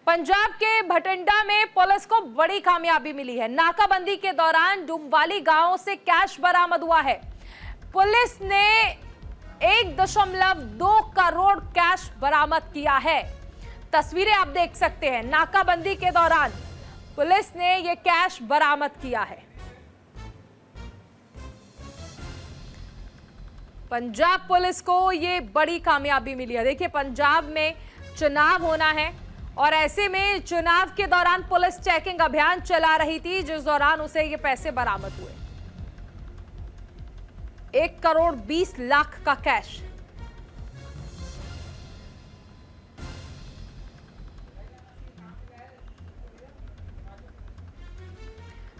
पंजाब के भटिंडा में पुलिस को बड़ी कामयाबी मिली है। नाकाबंदी के दौरान डुमवाली गांव से कैश बरामद हुआ है। पुलिस ने 1.2 करोड़ कैश बरामद किया है। तस्वीरें आप देख सकते हैं। नाकाबंदी के दौरान पुलिस ने यह कैश बरामद किया है। पंजाब पुलिस को ये बड़ी कामयाबी मिली है। देखिए, पंजाब में चुनाव होना है और ऐसे में चुनाव के दौरान पुलिस चेकिंग अभियान चला रही थी, जिस दौरान उसे ये पैसे बरामद हुए। 1 करोड़ 20 लाख का कैश।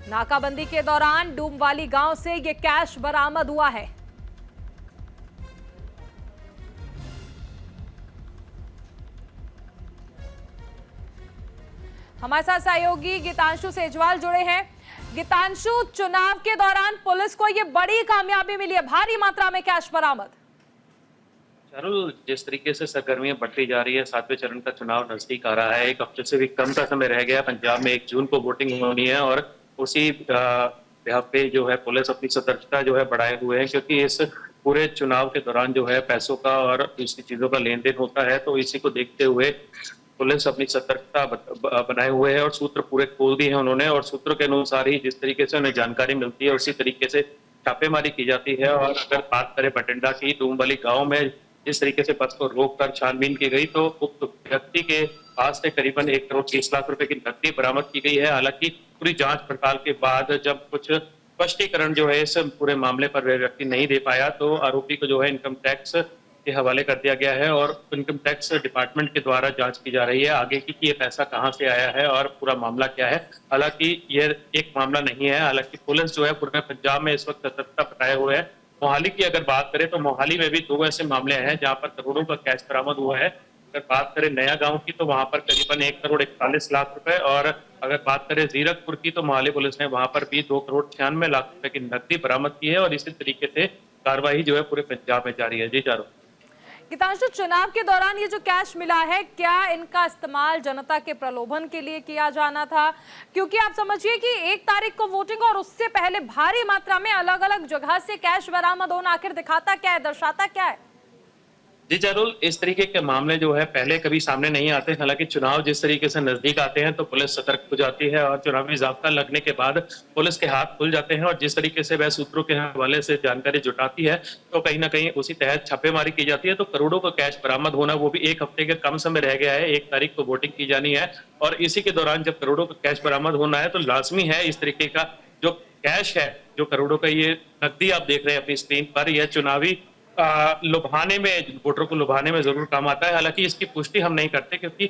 नाकाबंदी के दौरान डूमवाली गांव से ये कैश बरामद हुआ है। हमारे साथ सहयोगी गीतांशु सेजवाल जुड़े हैं। गीतांशु, चुनाव के दौरान पुलिस को यह बड़ी कामयाबी मिली है, भारी मात्रा में कैश बरामद। चारुल, जिस तरीके से सरगर्मियां बढ़ती जा रही है, 7वें चरण का चुनाव नजदीक आ रहा है। एक हफ्ते से भी कम का समय रह गया। पंजाब में 1 जून को वोटिंग होनी है और उसी यहाँ पे जो है पुलिस अपनी सतर्कता जो है बढ़ाए हुए है, क्योंकि इस पूरे चुनाव के दौरान जो है पैसों का और दूसरी चीजों का लेन देन होता है। तो इसी को देखते हुए पुलिस अपनी सतर्कता बनाए हुए है और सूत्र पूरे खोल दिए हैं उन्होंने। और सूत्रों के अनुसार ही जिस तरीके से उन्हें जानकारी मिलती है उसी तरीके से छापेमारी की जाती है। और अगर बात करें भटिंडा की, डूमवाली गांव में जिस तरीके से बस को रोककर छानबीन की गई, तो उक्त व्यक्ति के पास से करीबन 1 करोड़ 30 लाख रुपए की नकदी बरामद की गई है। हालांकि पूरी जांच पड़ताल के बाद जब कुछ स्पष्टीकरण जो है इस पूरे मामले पर वह व्यक्ति नहीं दे पाया, तो आरोपी को जो है इनकम टैक्स के हवाले कर दिया गया है और इनकम टैक्स डिपार्टमेंट के द्वारा जांच की जा रही है आगे की कि ये पैसा कहां से आया है और पूरा मामला क्या है। हालांकि ये एक मामला नहीं है। हालांकि पुलिस जो है पूरे पंजाब में इस वक्त सतर्कता बनाए हुए है। मोहाली की अगर बात करें तो मोहाली में भी 2 ऐसे मामले हैं जहां पर करोड़ों का कैश बरामद हुआ है। अगर बात करें नया गांव की, तो वहां पर करीबन 1 करोड़ 41 लाख रुपए, और अगर बात करें जीरकपुर की, तो मोहाली पुलिस ने वहां पर भी 2 करोड़ 96 लाख रुपए की नकदी बरामद की है। और इसी तरीके से कार्रवाई जो है पूरे पंजाब में जारी है। जी चारों गीतांशु, चुनाव के दौरान ये जो कैश मिला है, क्या इनका इस्तेमाल जनता के प्रलोभन के लिए किया जाना था? क्योंकि आप समझिए कि 1 तारीख को वोटिंग और उससे पहले भारी मात्रा में अलग अलग जगह से कैश बरामद होना आखिर दिखाता क्या है, दर्शाता क्या है? जी चारुल, इस तरीके के मामले जो है पहले कभी सामने नहीं आते। हालांकि चुनाव जिस तरीके से नजदीक आते हैं तो पुलिस सतर्क हो जाती है और चुनावी जाब्ता लगने के बाद पुलिस के हाथ खुल जाते हैं। और जिस तरीके से वह सूत्रों के हवाले से जानकारी जुटाती है, तो कहीं ना कहीं उसी तहत छापेमारी की जाती है। तो करोड़ों का कैश बरामद होना, वो भी 1 हफ्ते के कम समय रह गया है। 1 तारीख को वोटिंग की जानी है और इसी के दौरान जब करोड़ों का कैश बरामद होना है, तो लाजमी है इस तरीके का जो कैश है, जो करोड़ों का ये नकदी आप देख रहे हैं अपनी स्क्रीन पर, यह चुनावी लुभाने में, वोटरों को लुभाने में जरूर काम आता है। हालांकि इसकी पुष्टि हम नहीं करते, क्योंकि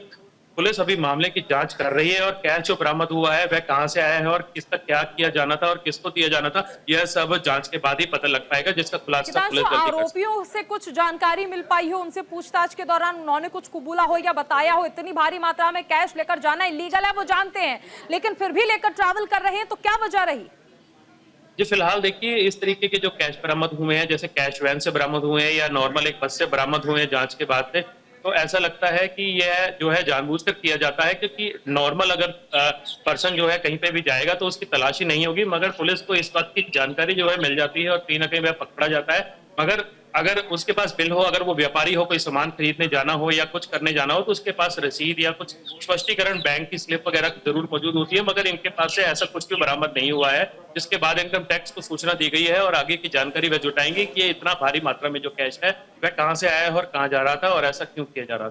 पुलिस अभी मामले की जांच कर रही है और कैश जो बरामद हुआ है वह कहां से आया है और किसका क्या किया जाना था और किसको दिया जाना था, यह सब जांच के बाद ही पता लग पाएगा, जिसका खुलासा पुलिस जल्दी कर। आरोपियों से कुछ जानकारी मिल पाई हो, उनसे पूछताछ के दौरान उन्होंने कुछ कबूला हो या बताया हो? इतनी भारी मात्रा में कैश लेकर जाना इलीगल है, वो जानते हैं, लेकिन फिर भी लेकर ट्रैवल कर रहे हैं, तो क्या वजह रही? जी फिलहाल देखिए, इस तरीके के जो कैश बरामद हुए हैं, जैसे कैश वैन से बरामद हुए हैं या नॉर्मल एक बस से बरामद हुए हैं जांच के बाद से, तो ऐसा लगता है कि यह जो है जानबूझकर किया जाता है। क्योंकि नॉर्मल अगर पर्सन जो है कहीं पे भी जाएगा तो उसकी तलाशी नहीं होगी, मगर पुलिस को इस बात की जानकारी जो है मिल जाती है और कहीं ना कहीं वह पकड़ा जाता है। मगर अगर उसके पास बिल हो, अगर वो व्यापारी हो, कोई सामान खरीदने जाना हो या कुछ करने जाना हो, तो उसके पास रसीद या कुछ स्पष्टीकरण, बैंक की स्लिप वगैरह जरूर मौजूद होती है। मगर इनके पास से ऐसा कुछ भी बरामद नहीं हुआ है, जिसके बाद इनकम टैक्स को सूचना दी गई है और आगे की जानकारी वह जुटाएंगे कि ये इतना भारी मात्रा में जो कैश है वह कहां से आया है और कहां जा रहा था और ऐसा क्यों किया जा रहा था।